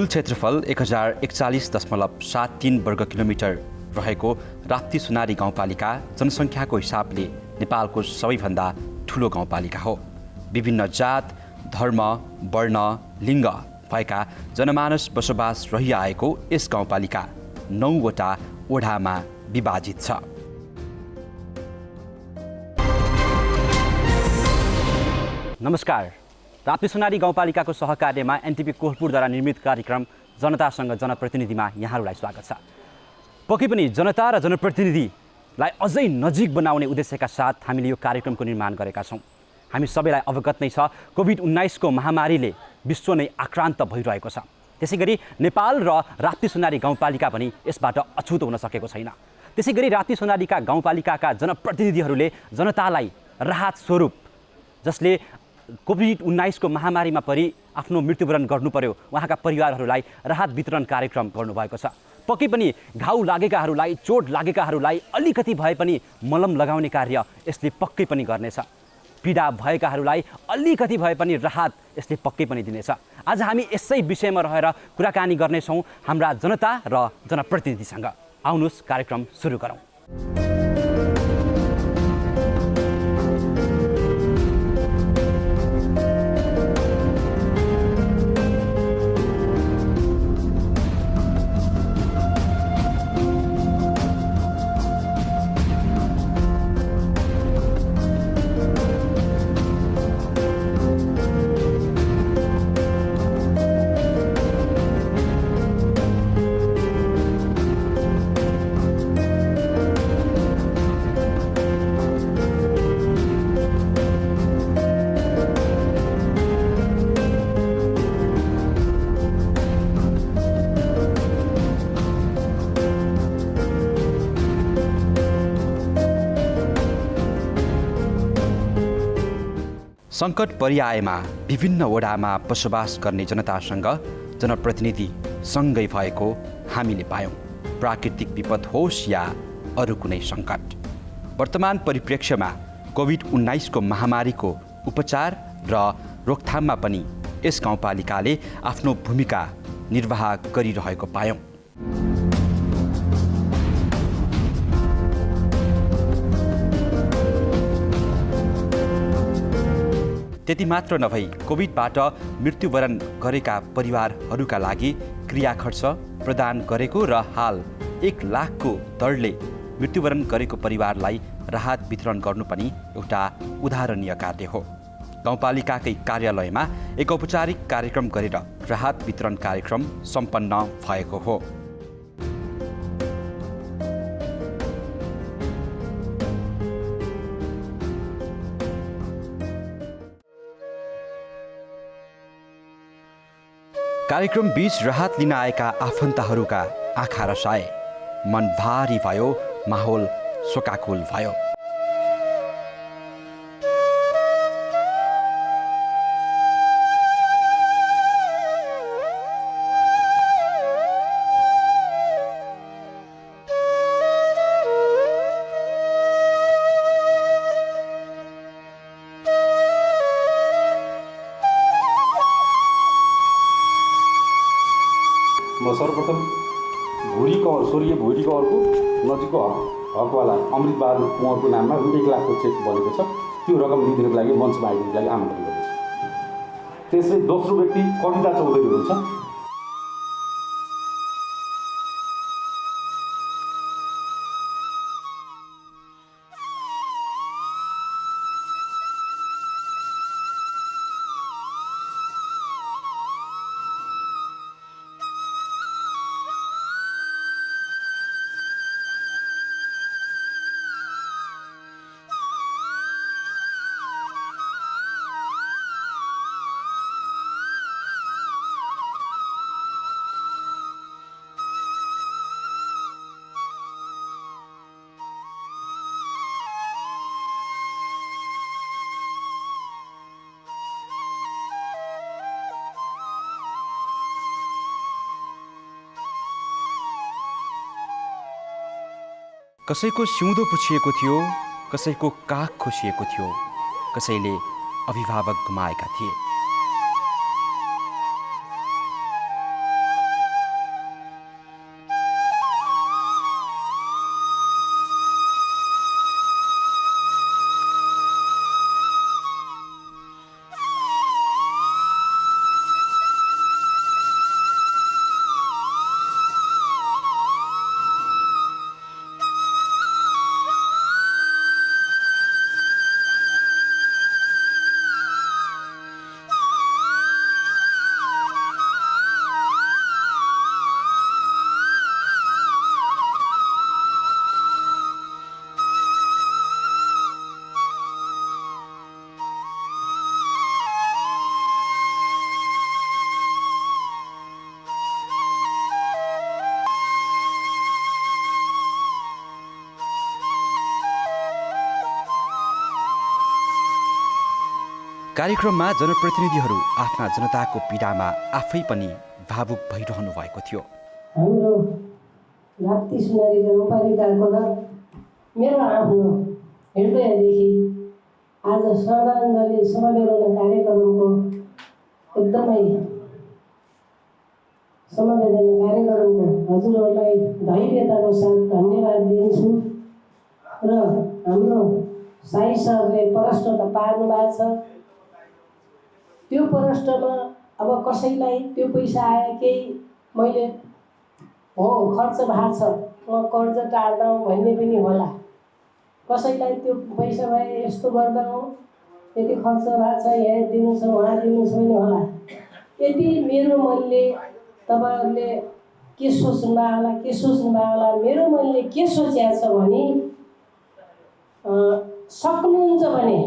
कुल क्षेत्रफल 1041.73 वर्ग किलोमिटर रहेको राप्ती सुनारी गाउँपालिका जनसङ्ख्याको हिसाबले नेपालको सबैभन्दा ठुलो गाउँपालिका हो। विभिन्न जात, धर्म, वर्ण, लिङ्ग भएका जनमानस बसोबास रहिआएको यस गाउँपालिका 9वटा ओढामा विभाजित छ। नमस्कार। राप्ती सुनारी गाउँपालिकाको सहकार्यमा एनटिपी कोहलपुरद्वारा निर्मित कार्यक्रम जनतासँग जनप्रतिनिधिमा यहाँहरूलाई स्वागत छ। पक्कै पनि जनता र जनप्रतिनिधिलाई अझै नजिक बनाउने उद्देश्यका साथ हामीले यो कार्यक्रमको निर्माण गरेका छौँ। हामी सबैलाई अवगत नै छ कोभिड-19 को महामारीले विश्व नै आक्रान्त भइरहेको छ। त्यसैगरी नेपाल र राप्ती सुनारी गाउँपालिका पनि यसबाट अछुतो हुन सकेको छैन। त्यसैगरी राप्ती सुनारीका गाउँपालिकाका जनप्रतिनिधिहरूले जनतालाई राहत स्वरूप, जसले कोभिड-19 को महामारीमा परि आफ्नो मृत्युवरण गर्नु पर्यो, उहाँका परिवारहरूलाई राहत वितरण कार्यक्रम गर्नुभएको छ। पक्कै पनि घाउ लागेकाहरूलाई, चोट लागेकाहरूलाई अलिकति भए पनि मलम लगाउने कार्य यसले पक्कै पनि गर्नेछ। पीडा भएकाहरूलाई अलिकति भए पनि राहत यसले पक्कै पनि दिनेछ। आज हामी यसै विषयमा रहेर कुराकानी गर्नेछौँ हाम्रा जनता र जनप्रतिनिधिसँग। आउनुहोस् कार्यक्रम सुरु गरौँ। सङ्कट परिआएमा विभिन्न वडामा बसोबास गर्ने जनतासँग जनप्रतिनिधि सँगै भएको हामीले पायौँ। प्राकृतिक विपद होस् या अरू कुनै सङ्कट, वर्तमान परिप्रेक्ष्यमा कोभिड-19 को महामारीको उपचार र रोकथाममा पनि यस गाउँपालिकाले आफ्नो भूमिका निर्वाह गरिरहेको पायौँ। त्यति मात्र नभई कोभिडबाट मृत्युवरण गरेका परिवारहरूका लागि क्रिया खर्च प्रदान गरेको र हाल 1 लाखको दरले मृत्युवरण गरेको परिवारलाई राहत वितरण गर्नु पनि एउटा उदाहरणीय कार्य हो। गाउँपालिकाकै कार्यालयमा एक औपचारिक कार्यक्रम गरेर राहत वितरण कार्यक्रम सम्पन्न भएको हो। कार्यक्रम बीच राहत लिन आएका आफन्तहरूका आँखा रसाए, मन भारी भयो, माहौल शोकाकुल भयो। म सर्वप्रथम स्वर्गीय भुरी कवरको नजिकको हकवाला अमृत बहादुर कुँवरको नाममा 1 लाखको चेक बनेको छ। त्यो रकम दिइदिनुको लागि मञ्चमा आइदिनुको लागि आमन्त्रण गर्दछु। त्यसै दोस्रो व्यक्ति कविता चौधरी हुनुहुन्छ। कसैको सिउँदो पुछिएको थियो, कसैको काख खोसिएको थियो, कसैले अभिभावक गुमाएका थिए। कार्यक्रममा जनप्रतिनिधिहरू आफ्ना जनताको पीडामा आफै पनि भावुक भइरहनु भएको थियो। हाम्रो राप्ती सुनारी गाउँपालिकाको र मेरो आफ्नो हृदयदेखि आज श्रद्धाञ्जली समवेदना कार्यक्रमको एकदमै समवेदना कार्यक्रमको हजुरहरूलाई धैर्यताको साथ धन्यवाद दिन्छु र हाम्रो साई सरले प्रश्न त पार्नु भएको छ। त्यो प्रश्नमा अब कसैलाई त्यो पैसा आयो केही मैले हो खर्च भएको छ म कर्ज टार्दा भन्ने पनि होला। कसैलाई त्यो पैसा भए यस्तो गर्दा हो यति खर्च भएको छ यहाँ दिनु छ उहाँ दिनु छ पनि होला। यदि मेरो मनले तपाईँहरूले के सोच्नुभयो होला मेरो मनले के सोचेको छ भने सक्नुहुन्छ भने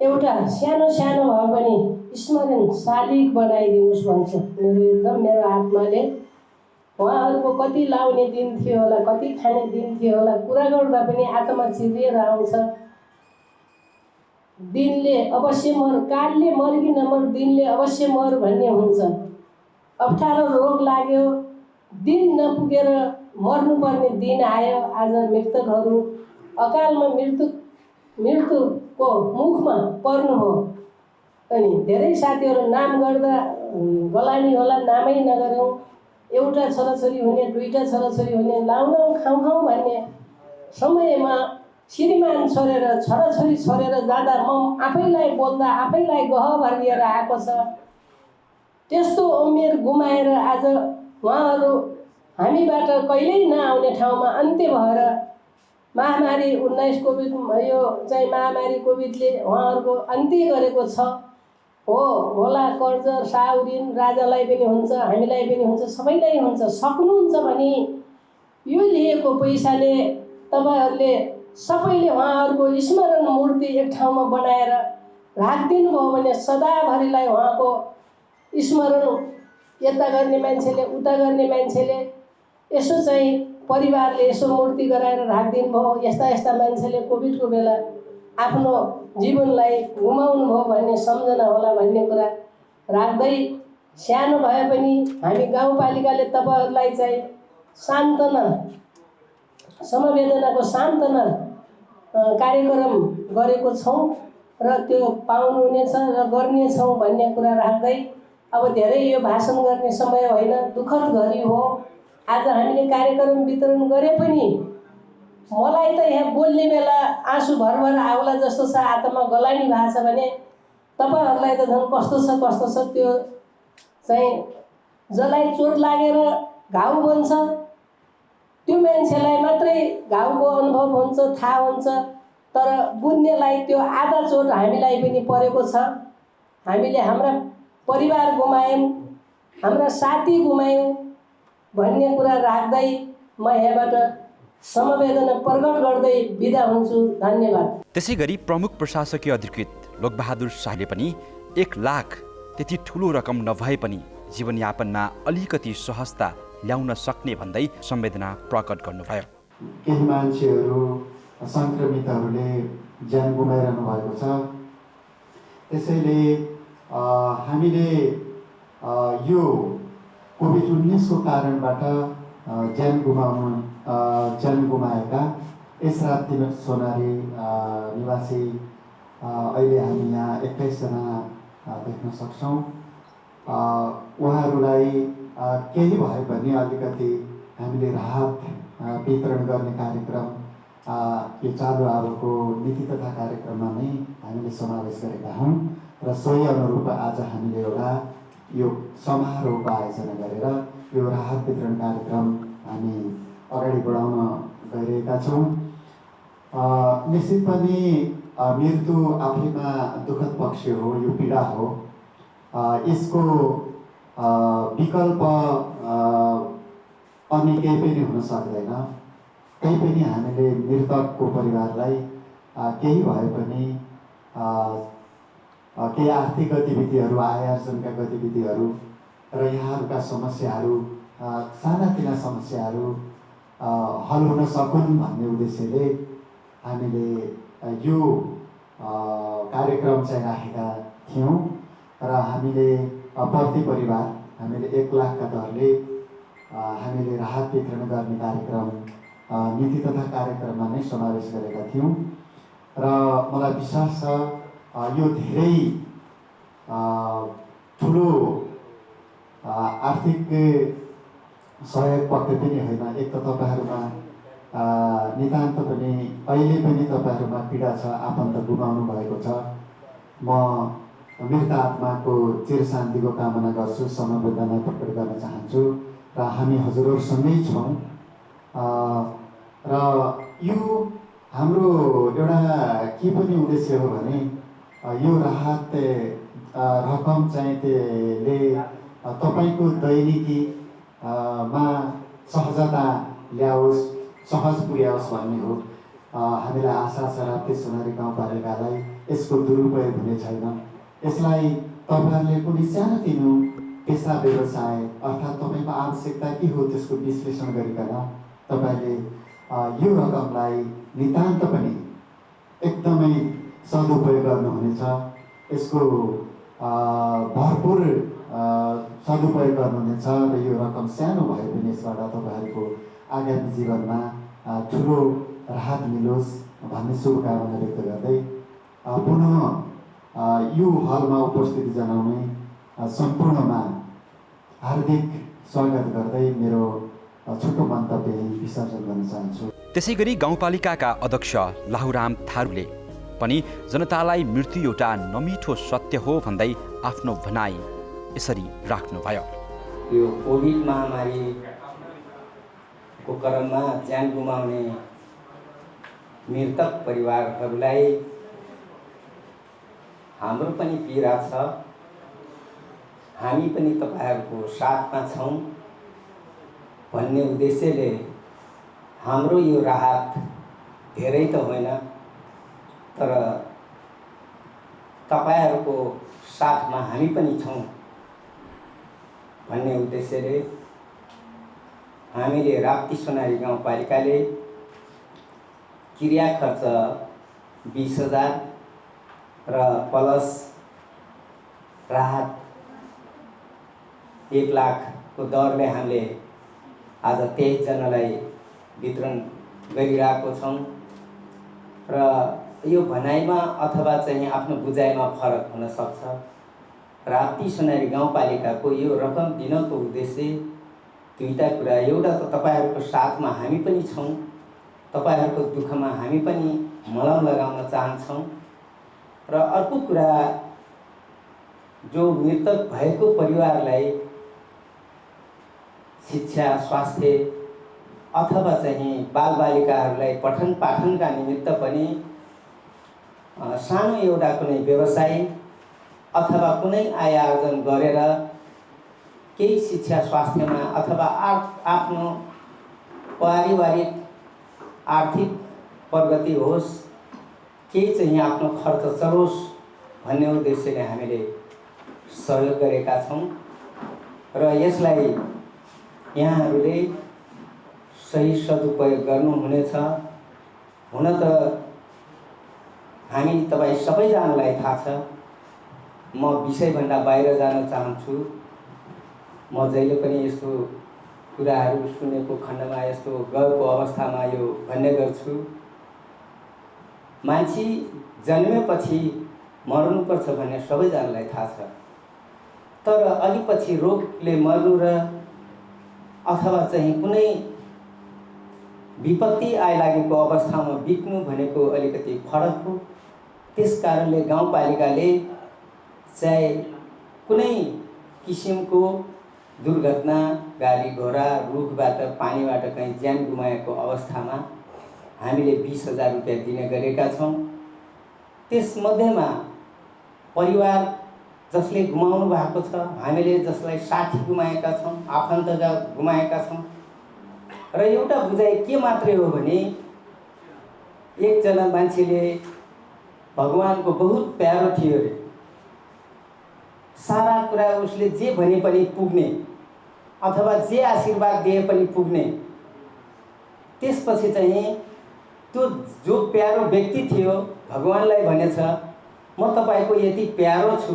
एउटा सानो सानो भए पनि स्मरण शालिग बनाइदिनुहोस् भन्छ मेरो आत्माले। उहाँहरूको कति लाउने दिन थियो होला, कति खाने दिन थियो होला, कुरा गर्दा पनि आत्मा चिरिएर आउँछ। दिनले अवश्य मर, कालले मर्किन मर दिनले अवश्य मर भन्ने हुन्छ। अप्ठ्यारो रोग लाग्यो, दिन नपुगेर मर्नुपर्ने दिन आयो। आज मृतकहरू अकालमा मृत्युको मुखमा पर्नु हो। अनि धेरै साथीहरू नाम गर्दा गलानी होला, नामै नगरौँ। एउटा छोराछोरी हुने, दुईटा छोराछोरी हुने, लाउन खाउँ भन्ने समयमा श्रीमान छोडेर छोराछोरी छोडेर जाँदा म आफैलाई बोल्दा आफैलाई गहभर लिएर आएको छ। त्यस्तो उमेर गुमाएर आज उहाँहरू हामीबाट कहिल्यै नआउने ठाउँमा अन्त्य भएर महामारी 19 कोभिड यो चाहिँ महामारी कोभिडले उहाँहरूको अन्त्य गरेको छ। हो होला कर्ज साउरिन राजालाई पनि हुन्छ, हामीलाई पनि हुन्छ, सबैलाई हुन्छ। सक्नुहुन्छ भने यो लिएको पैसाले तपाईँहरूले सबैले उहाँहरूको स्मरण मूर्ति एक ठाउँमा बनाएर राखिदिनु भयो भने सदाभरिलाई उहाँको स्मरण यता गर्ने मान्छेले उता गर्ने मान्छेले यसो चाहिँ परिवारले यसो मूर्ति गराएर राखिदिनु भयो। यस्ता यस्ता मान्छेले कोभिडको बेला आफ्नो जीवनलाई गुमाउनु भयो भन्ने सम्झना होला भन्ने कुरा राख्दै सानो भए पनि हामी गाउँपालिकाले तपाईँहरूलाई चाहिँ सान्त्वना समवेदनाको सान्त्वना कार्यक्रम गरेको छौँ र त्यो पाउनुहुनेछ र गर्नेछौँ भन्ने कुरा राख्दै अब धेरै यो भाषण गर्ने समय होइन, दुःखद घडी हो। आज हामीले कार्यक्रम वितरण गरे पनि मलाई त यहाँ बोल्ने बेला आँसु भरभर आउला जस्तो छ, आत्मा गलानी भएको छ भने तपाईँहरूलाई त झन् कस्तो छ त्यो चाहिँ जसलाई चोट लागेर घाउ बन्छ त्यो मान्छेलाई मात्रै घाउको अनुभव हुन्छ, थाहा हुन्छ। तर बुझ्नेलाई त्यो आधा चोट हामीलाई पनि परेको छ। हामीले हाम्रा परिवार गुमायौँ, हाम्रा साथी गुमायौँ भन्ने कुरा राख्दै म यहाँबाट समवेदना प्रकट गर्दै बिदा हुन्छु। धन्यवाद। त्यसै गरी प्रमुख प्रशासकीय अधिकृत लोकबहादुर शाहले पनि 1 लाख त्यति ठुलो रकम नभए पनि जीवनयापनमा अलिकति सहजता ल्याउन सक्ने भन्दै संवेदना प्रकट गर्नुभयो। केही मान्छेहरू सङ्क्रमितहरूले ज्यान गुमाइरहनु भएको छ। त्यसैले हामीले यो कोभिड-19 को कारणबाट ज्यान गुमाएका यस राप्ती सोनारी निवासी अहिले हामी यहाँ 21 जना देख्न सक्छौँ। उहाँहरूलाई केही भए पनि अलिकति हामीले राहत वितरण गर्ने कार्यक्रम यो चालु आवको नीति तथा कार्यक्रममा नै हामीले समावेश गरेका हौँ र सोही अनुरूप आज हामीले एउटा यो समारोहको आयोजना गरेर यो राहत वितरण कार्यक्रम हामी अगाडि बढाउन गइरहेका छौँ। निश्चित पनि मृत्यु आफैमा दुःखद पक्ष हो, यो पीडा हो। यसको विकल्प अन्य केही पनि हुन सक्दैन। केही पनि हामीले मृतकको परिवारलाई केही भए पनि केही आर्थिक गतिविधिहरू, आय आर्जनका गतिविधिहरू र यहाँहरूका समस्याहरू, सानातिना समस्याहरू हल हुन सकुन् भन्ने उद्देश्यले हामीले यो कार्यक्रम चाहिँ राखेका थियौँ र हामीले प्रति परिवार हामीले 1 लाखका दरले हामीले राहत वितरण गर्ने कार्यक्रम नीति तथा कार्यक्रममा नै समावेश गरेका थियौँ र मलाई विश्वास छ यो धेरै ठुलो आर्थिक सहयोग पक्कै पनि होइन। एक त तपाईँहरूमा नितान्त पनि अहिले पनि तपाईँहरूमा पीडा छ, आफन्त गुमाउनु भएको छ। म मृत आत्माको चिर शान्तिको कामना गर्छु, समवेदना प्रकट गर्न चाहन्छु र हामी हजुरहरूसँगै छौँ। र यो हाम्रो एउटा के पनि उद्देश्य हो भने यो राहत रकम चाहिँ त्यसले तपाईँको दैनिकीमा सहजता ल्याओस्, सहज पुर्याओस् भन्ने हो। हामीलाई आशा छ राप्ती सुनारी गाउँपालिकालाई यसको दुरुपयोग हुने छैन। यसलाई तपाईँहरूले कुनै सानोतिनो पेसा व्यवसाय अर्थात् तपाईँको आवश्यकता के हो त्यसको विश्लेषण गरिकन तपाईँले यो रकमलाई नितान्त पनि एकदमै सदुपयोग गर्नुहुनेछ। यसको भरपुर सदुपयोग गर्नुहुनेछ र यो रकम सानो भए पनि यसबाट तपाईँहरूको आगामी जीवनमा ठुलो राहत मिलोस् भन्ने शुभकामना व्यक्त गर्दै पुनः यो हलमा उपस्थिति जनाउने सम्पूर्णमा हार्दिक स्वागत गर्दै मेरो छोटो मन्तव्य विसर्जन गर्न चाहन्छु। त्यसै गरी गाउँपालिकाका अध्यक्ष लाहुराम थारूले पनि जनतालाई मृत्यु एउटा नमिठो सत्य हो भन्दै आफ्नो भनाइ यसरी राख्नुभयो। यो कोभिड महामारीको क्रममा ज्यान गुमाउने मृतक परिवारहरूलाई हाम्रो पनि पीडा छ। हामी पनि तपाईँहरूको साथमा छौँ भन्ने उद्देश्यले हाम्रो यो राहत धेरै त होइन, तर तपाईँहरूको साथमा हामी पनि छौँ भन्ने उद्देश्यले हामीले राप्ती सोनारी गाउँपालिकाले क्रिया खर्च 20,000 र प्लस राहत 1 लाखको दरले हामीले आज 23 जनालाई वितरण गरिरहेको छौँ। र यो भनाइमा अथवा चाहिँ आफ्नो बुझाइमा फरक हुन सक्छ। राप्ती सोनारी गाउँपालिकाको यो रकम दिनको उद्देश्य दुईटा कुरा। एउटा त तपाईँहरूको साथमा हामी पनि छौँ, तपाईँहरूको दुःखमा हामी पनि मलम लगाउन चाहन्छौँ। र अर्को कुरा, जो मृतक भएको परिवारलाई शिक्षा, स्वास्थ्य अथवा चाहिँ बालबालिकाहरूलाई पठन पाठनका निमित्त पनि सानो एउटा कुनै व्यवसाय अथवा कुनै आय आर्जन गरेर केही शिक्षा स्वास्थ्यमा अथवा आफ्नो पारिवारिक आर्थिक प्रगति होस्, केही चाहिँ आफ्नो खर्च चलोस् भन्ने उद्देश्यले हामीले सहयोग गरेका छौँ। र यसलाई यहाँहरूले सही सदुपयोग गर्नुहुनेछ। हुन त हामी तपाईँ सबैजनालाई थाहा छ, म विषयभन्दा बाहिर जान चाहन्छु। म जहिले पनि यस्तो कुराहरू सुनेको खण्डमा, यस्तो गएको अवस्थामा यो भन्ने गर्छु, मान्छे जन्मेपछि मर्नुपर्छ भन्ने सबैजनालाई थाहा छ। तर अलिपछि रोगले मर्नु र अथवा चाहिँ कुनै विपत्ति आइलागेको अवस्थामा बित्नु भनेको अलिकति फरक हो। त्यस कारणले गाउँपालिकाले चाहे कुनै किसिमको दुर्घटना, गाडी घोडा, रुखबाट, पानीबाट कहीँ ज्यान गुमाएको अवस्थामा हामीले 20,000 रुपियाँ दिने गरेका छौँ। त्यसमध्येमा परिवार जसले गुमाउनु भएको छ, हामीले जसलाई साथी गुमाएका छौँ, आफन्तजा गुमाएका छौँ। र एउटा बुझाइ के मात्रै हो भने एकजना मान्छेले भगवानको बहुत प्यारो थियो अरे, सारा कुरा उसले जे भने पनि पुग्ने अथवा जे आशीर्वाद दिए पनि पुग्ने। त्यसपछि चाहिँ त्यो जो प्यारो व्यक्ति थियो भगवान्लाई भनेछ म तपाईँको यति प्यारो छु,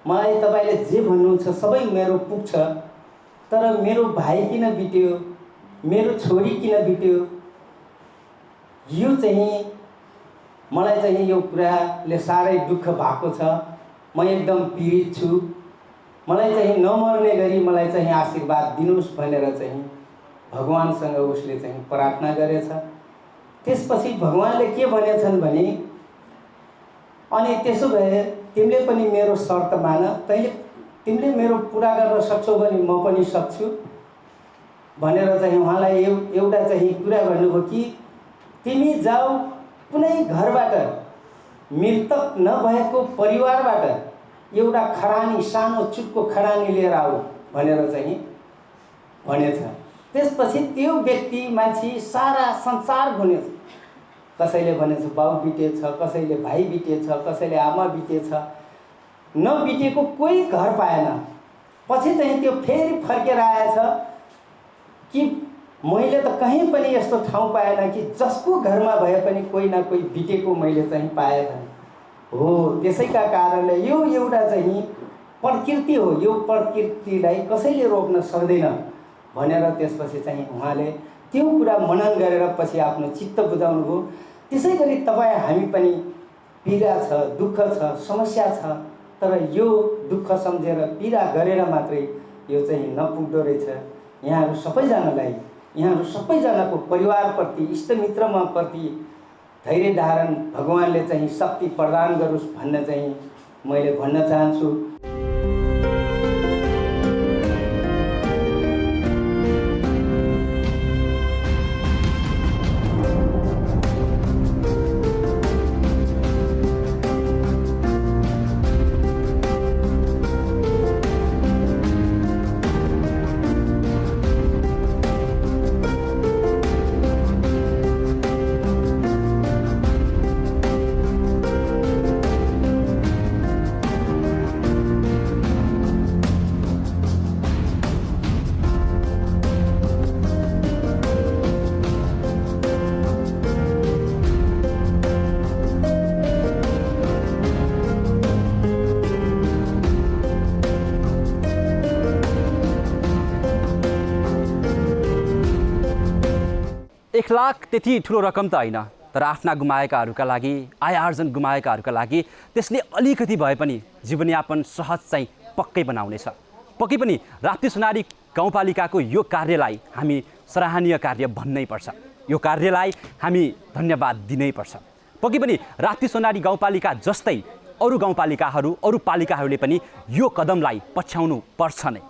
मलाई तपाईँले जे भन्नुहुन्छ सबै मेरो पुग्छ, तर मेरो भाइ किन बित्यो, मेरो छोरी किन बित्यो, यो चाहिँ मलाई चाहिँ यो कुराले साह्रै दुःख भएको छ। म एकदम पीडित छु, मलाई चाहिँ नमर्ने गरी मलाई चाहिँ आशीर्वाद दिनुहोस् भनेर चाहिँ भगवान्सँग उसले चाहिँ प्रार्थना गरेछ। त्यसपछि भगवान्ले के भनेछन् भने, अनि त्यसो भए तिमीले पनि मेरो शर्त मान, तिमीले मेरो पुरा गर्न सक्छौ भने म पनि सक्छु भनेर चाहिँ उहाँलाई एउटा चाहिँ कुरा भन्नुभयो कि तिमी जाऊ कुनै घरबाट, मृतक नभएको परिवारबाट एउटा खरानी, सानो चुटको खरानी लिएर आऊ भनेर चाहिँ भनेछ। त्यसपछि त्यो व्यक्ति मान्छे सारा संसार घुमेछ। कसैले भनेछ बाउ बितेछ, कसैले भाइ बितेछ, कसैले आमा बितेछ, नबितेको कोही घर पाएन। पछि चाहिँ त्यो फेरि फर्केर आएछ कि मैले त कहीँ पनि यस्तो ठाउँ पाएन कि जसको घरमा भए पनि कोही न कोही बितेको मैले चाहिँ पाएन। हो, त्यसैका कारणले यो एउटा चाहिँ प्रकृति हो, यो प्रकृतिलाई कसैले रोक्न सक्दैन भनेर त्यसपछि चाहिँ उहाँले त्यो कुरा मनन गरेर पछि आफ्नो चित्त बुझाउनु भयो। त्यसै गरी तपाईँ हामी पनि पीडा छ, दुःख छ, समस्या छ, तर यो दुःख सम्झेर पीडा गरेर मात्रै यो चाहिँ नपुग्दो रहेछ। यहाँहरू सबैजनालाई, यहाँहरू सबैजनाको परिवारप्रति, इष्टमित्रमा प्रति धैर्य धारण भगवान्ले चाहिँ शक्ति प्रदान गरोस् भन्ने चाहिँ मैले भन्न चाहन्छु। एक लाख त्यति ठुलो रकम त होइन, तर आफ्ना गुमाएकाहरूका लागि, आय आर्जन गुमाएकाहरूका लागि त्यसले अलिकति भए पनि जीवनयापन सहज चाहिँ पक्कै बनाउनेछ। पक्कै पनि राप्ती सुनारी गाउँपालिकाको यो कार्यलाई हामी सराहनीय कार्य भन्नै पर्छ। यो कार्यलाई हामी धन्यवाद दिनै पर्छ। पक्कै पनि राप्ती सुनारी गाउँपालिका जस्तै अरू गाउँपालिकाहरू, अरू पालिकाहरूले पनि यो कदमलाई पछ्याउनु पर्छ नै।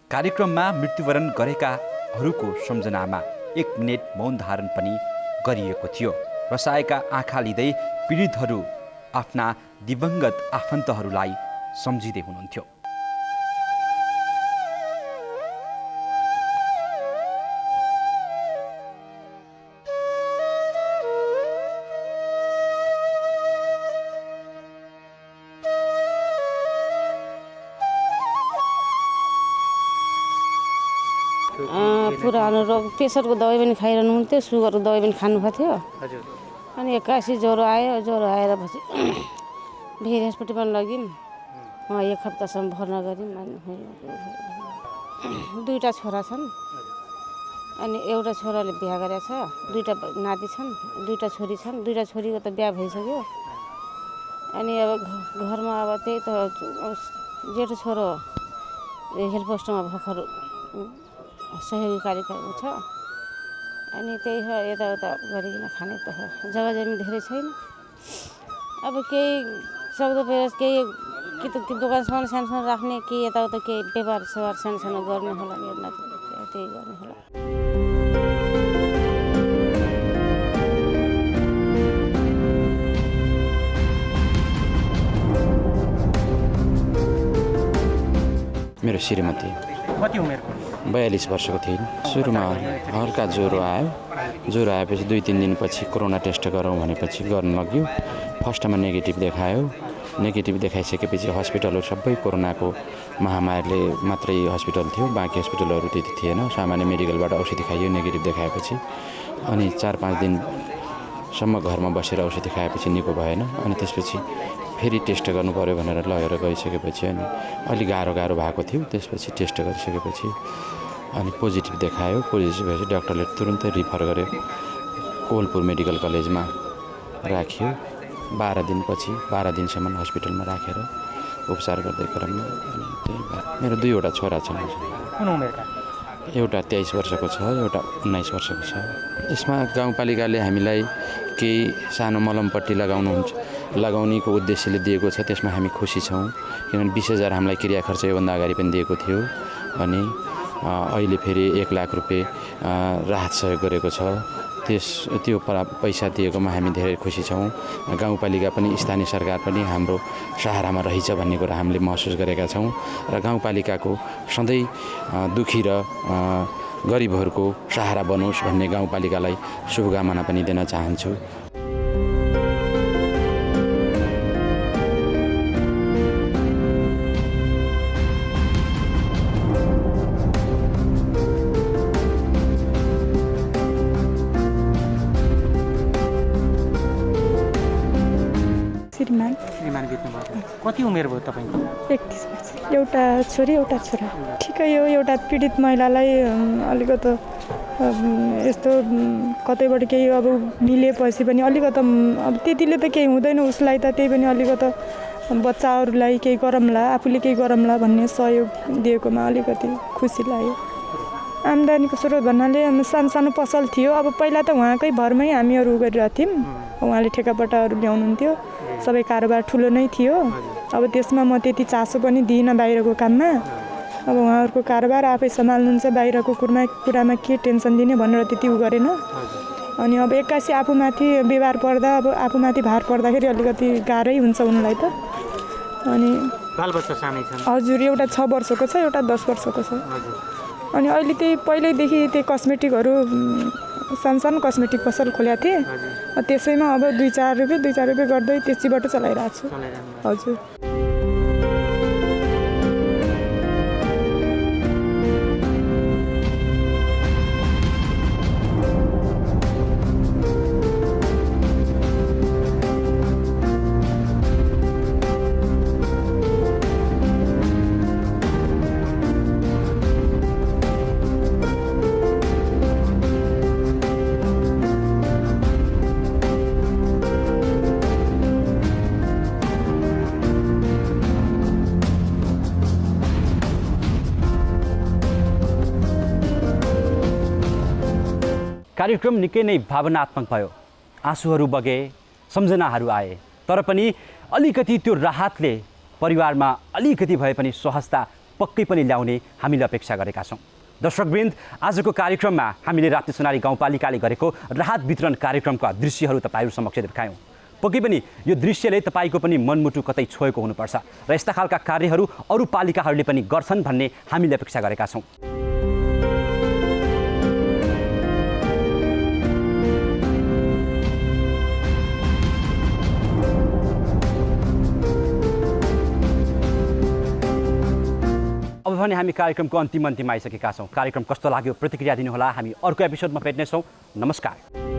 कार्यक्रममा मृत्युवरण गरेकाहरूको सम्झनामा 1 मिनेट मौन धारण पनि गरिएको थियो। रसाएका आँखा लिँदै पीडितहरू आफ्ना दिवंगत आफन्तहरूलाई सम्झिँदै हुनुहुन्थ्यो। पुरानो रोग, प्रेसरको दबाई पनि खाइरहनु हुन्थ्यो, सुगरको दबाई पनि खानुभएको थियो। अनि 81 ज्वरो आयो। ज्वरो आएर पछि फेरि हस्पिटलमा लग्यौँ। 1 हप्तासम्म भर्ना गऱ्यौँ। अनि 2टा छोरा छन्, अनि एउटा छोराले बिहा गरेको छ, 2टा नाति छन्, 2टा छोरी छन्। 2टा छोरीको त बिहा भइसक्यो। अनि अब घरमा अब त्यही त जेठो छोरो हेल्थ पोस्टमा भर्खर सहयोगी कार्यक्रम छ। अनि त्यही हो, यताउता गरिकन खाने त हो। जग्गा जमिन धेरै छैन। अब केही सक्दो बेला केही कि त दोकान सानो सानो राख्ने, कि यताउता केही व्यापार सेवार सानो सानो गर्ने होला, त्यही गर्ने होला। मेरो श्रीमती कति उमेरको? 42 वर्षको थिएँ। सुरुमा हल्का ज्वरो आयो। ज्वरो आएपछि 2-3 दिनपछि कोरोना टेस्ट गरौँ भनेपछि गर्न लग्यो। फर्स्टमा नेगेटिभ देखायो। नेगेटिभ देखाइसकेपछि हस्पिटलहरू सबै कोरोनाको महामारीले मात्रै हस्पिटल थियो, बाँकी हस्पिटलहरू त्यति थिएन। सामान्य मेडिकलबाट औषधि खाइयो नेगेटिभ देखाएपछि। अनि 4-5 दिनसम्म घरमा बसेर औषधि खाएपछि निको भएन। अनि त्यसपछि फेरि टेस्ट गर्नु पर्यो भनेर लगेर गइसकेपछि अनि अलि गाह्रो भएको थियो। त्यसपछि टेस्ट गरिसकेपछि अनि पोजिटिभ देखायो। पोजिटिभ भएपछि डाक्टरले तुरुन्तै रिफर गर्यो, कोहलपुर मेडिकल कलेजमा राख्यो। 12 दिनसम्म हस्पिटलमा राखेर उपचार गर्दै क्रममा त्यही मेरो 2वटा छोरा छन्। कुन उमेरका? एउटा 23 वर्षको छ, एउटा 19 वर्षको छ। यसमा गाउँपालिकाले हामीलाई केही सानो मलमपट्टि लगाउनेको उद्देश्यले दिएको छ। त्यसमा हामी खुसी छौँ, किनभने 20,000 हामीलाई क्रिया खर्च योभन्दा अगाडि पनि दिएको थियो। अनि अहिले फेरि 1 लाख रुपियाँ राहत सहयोग गरेको छ। त्यो पैसा दिएकोमा हामी धेरै खुसी छौँ। गाउँपालिका पनि स्थानीय सरकार पनि हाम्रो सहारामा रहेछ भन्ने कुरा हामीले महसुस गरेका छौँ। र गाउँपालिकाको सधैँ दुखी र गरिबहरूको सहारा बनोस् भन्ने गाउँपालिकालाई शुभकामना पनि दिन चाहन्छु। श्रीमान बित्नुभयो। कति उमेर भयो तपाईँको? 31 वर्ष। एउटा छोरी एउटा छोरा। ठिकै हो, एउटा पीडित महिलालाई अलिकति यस्तो कतैबाट केही अब मिलेपछि पनि अलिकति अब त्यतिले त केही हुँदैन उसलाई त, त्यही पनि अलिकति बच्चाहरूलाई केही गरौँला, आफूले केही गरौँला भन्ने सहयोग दिएकोमा अलिकति खुसी लाग्यो। आम्दानीको स्रोत भन्नाले सानो पसल थियो। अब पहिला त उहाँकै भरमै हामीहरू गरिरहेको थियौँ। उहाँले ठेकापट्टाहरू ल्याउनुहुन्थ्यो, सबै कारोबार ठुलो नै थियो। अब त्यसमा म त्यति चासो पनि दिइनँ बाहिरको काममा। अब उहाँहरूको कारोबार आफै सम्हाल्नुहुन्छ, बाहिरको कुरामा के टेन्सन दिने भनेर त्यति गरेन। अनि अब एक्कासी आफूमाथि व्यवहार पर्दा, अब आफूमाथि भार पर्दाखेरि अलिकति गाह्रै हुन्छ उनलाई त। अनि बालबच्चा सानै छन्? हजुर, एउटा 6 वर्षको छ, एउटा 10 वर्षको छ। अनि अहिले त्यही पहिल्यैदेखि त्यही कस्मेटिकहरू सानो कस्मेटिक पसल खोलेको थिएँ। त्यसैमा अब 2-4 रुपियाँ गर्दै त्यसैबाट चलाइरहेको छु। हजुर। कार्यक्रम निकै नै भावनात्मक भयो। आँसुहरू बगे, सम्झनाहरू आए, तर पनि अलिकति त्यो राहतले परिवारमा अलिकति भए पनि सहजता पक्कै पनि ल्याउने हामीले अपेक्षा गरेका छौँ। दर्शकवृन्द, आजको कार्यक्रममा हामीले राप्ती सोनारी गाउँपालिकाले गरेको राहत वितरण कार्यक्रमका दृश्यहरू तपाईँहरू समक्ष देखायौँ। पक्कै पनि यो दृश्यले तपाईँको पनि मनमुटु कतै छोएको हुनुपर्छ र यस्ता खालका कार्यहरू अरू पालिकाहरूले पनि गर्छन् भन्ने हामीले अपेक्षा गरेका छौँ। अब भने हामी कार्यक्रमको अन्तिम आइसकेका छौँ। कार्यक्रम कस्तो लाग्यो प्रतिक्रिया दिनुहोला। हामी अर्को एपिसोडमा भेट्नेछौँ। नमस्कार।